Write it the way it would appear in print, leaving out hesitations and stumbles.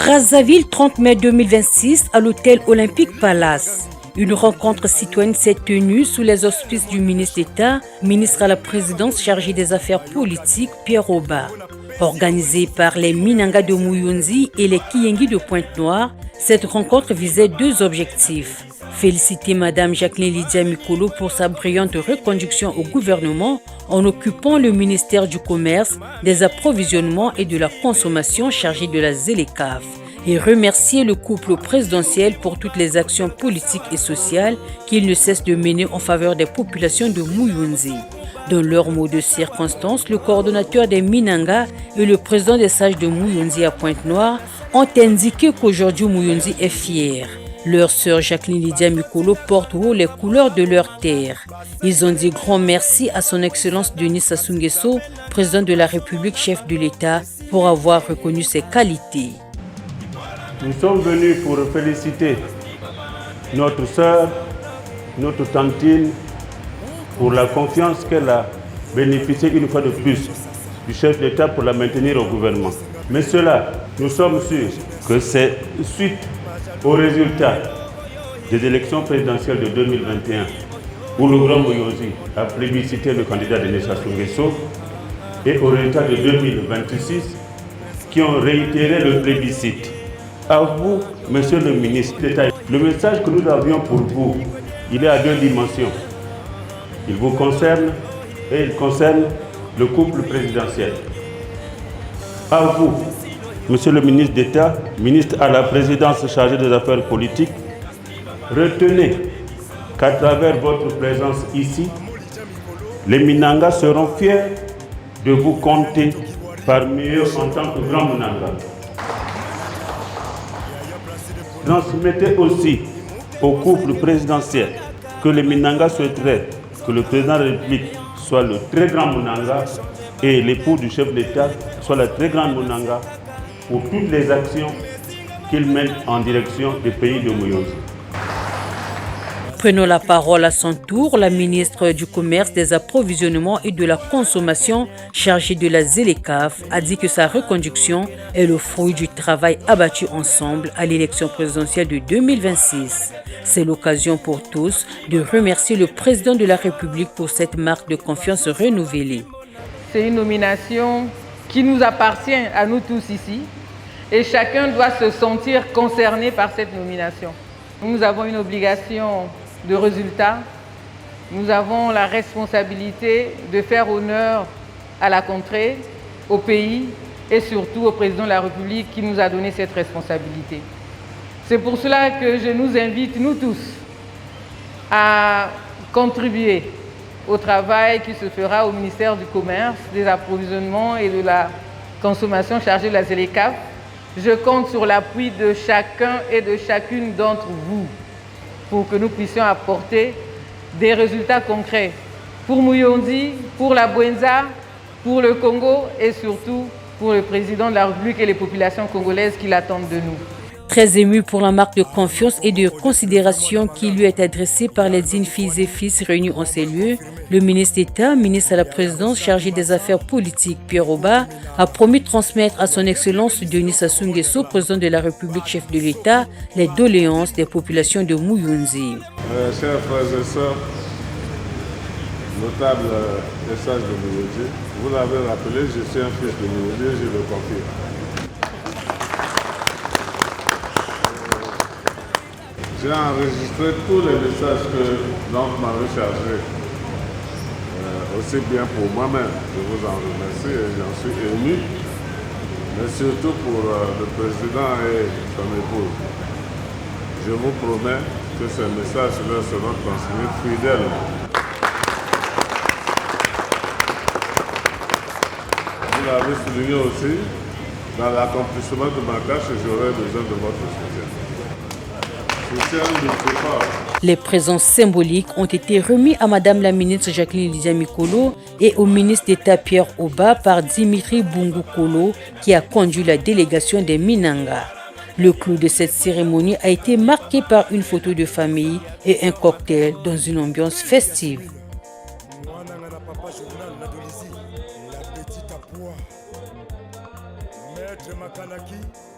Brazzaville, 30 mai 2026, à l'hôtel Olympique Palace. Une rencontre citoyenne s'est tenue sous les auspices du ministre d'État, ministre à la présidence chargé des affaires politiques, Pierre Oba. Organisée par les Minanga de Muyunzi et les Kiyengi de Pointe-Noire, cette rencontre visait deux objectifs. Féliciter Madame Jacqueline Lydia Mikolo pour sa brillante reconduction au gouvernement en occupant le ministère du Commerce, des Approvisionnements et de la Consommation chargé de la ZLECAf, et remercier le couple présidentiel pour toutes les actions politiques et sociales qu'il ne cesse de mener en faveur des populations de Muyunzi. Dans leurs mots de circonstance, le coordonnateur des Minanga et le président des sages de Muyunzi à Pointe-Noire ont indiqué qu'aujourd'hui Muyunzi est fier. Leur sœur Jacqueline Lydia Mikolo porte haut les couleurs de leur terre. Ils ont dit grand merci à son Excellence Denis Sassou Nguesso, président de la République, chef de l'État, pour avoir reconnu ses qualités. Nous sommes venus pour féliciter notre sœur, notre tantine, pour la confiance qu'elle a bénéficié une fois de plus du chef d'État pour la maintenir au gouvernement. Mais cela, nous sommes sûrs que c'est suite aux résultats des élections présidentielles de 2021 où le Grand Muyunzi a plébiscité le candidat Denis Sassou Nguesso et aux résultats de 2026 qui ont réitéré le plébiscite. À vous, Monsieur le ministre d'État, le message que nous avions pour vous, il est à deux dimensions. Il vous concerne et il concerne le couple présidentiel. À vous, Monsieur le ministre d'État, ministre à la présidence chargée des affaires politiques, retenez qu'à travers votre présence ici, les Minanga seront fiers de vous compter parmi eux en tant que grand Minanga. Transmettez aussi au couple présidentiel que les Minanga souhaiteraient que le président de la République soit le très grand Minanga et l'époux du chef d'État soit la très grande Minanga pour toutes les actions qu'il mène en direction des pays de Muyunzi. Prenons la parole à son tour, la ministre du Commerce, des Approvisionnements et de la Consommation chargée de la ZLECAf a dit que sa reconduction est le fruit du travail abattu ensemble à l'élection présidentielle de 2026. C'est l'occasion pour tous de remercier le président de la République pour cette marque de confiance renouvelée. C'est une nomination qui nous appartient à nous tous ici et chacun doit se sentir concerné par cette nomination. Nous avons une obligation de résultat, nous avons la responsabilité de faire honneur à la contrée, au pays et surtout au président de la République qui nous a donné cette responsabilité. C'est pour cela que je nous invite, nous tous, à contribuer au travail qui se fera au ministère du Commerce, des Approvisionnements et de la Consommation chargée de la ZLECAf. Je compte sur l'appui de chacun et de chacune d'entre vous pour que nous puissions apporter des résultats concrets pour Muyunzi, pour la Bwenza, pour le Congo et surtout pour le président de la République et les populations congolaises qui l'attendent de nous. Très ému pour la marque de confiance et de considération qui lui est adressée par les dignes filles et fils réunis en ces lieux, le ministre d'État, ministre à la présidence chargé des affaires politiques, Pierre Oba, a promis de transmettre à son Excellence Denis Sassou Nguesso, président de la République, chef de l'État, les doléances des populations de Muyunzi. Chers frères et sœurs, notables des sages de Muyunzi, vous l'avez rappelé, je suis un fils de Muyunzi, je le confirme. J'ai enregistré tous les messages que l'oncle m'avait chargés, aussi bien pour moi-même. Je vous en remercie et j'en suis ému, mais surtout pour le président et son épouse. Je vous promets que ces messages leur seront transmis fidèlement. Vous l'avez souligné aussi, dans l'accomplissement de ma tâche, j'aurai besoin de votre soutien. Les présents symboliques ont été remis à Madame la ministre Jacqueline Lydia Mikolo et au ministre d'État Pierre Oba par Dimitri Bungu Kolo qui a conduit la délégation des Minanga. Le clou de cette cérémonie a été marqué par une photo de famille et un cocktail dans une ambiance festive. Maître Makanaki.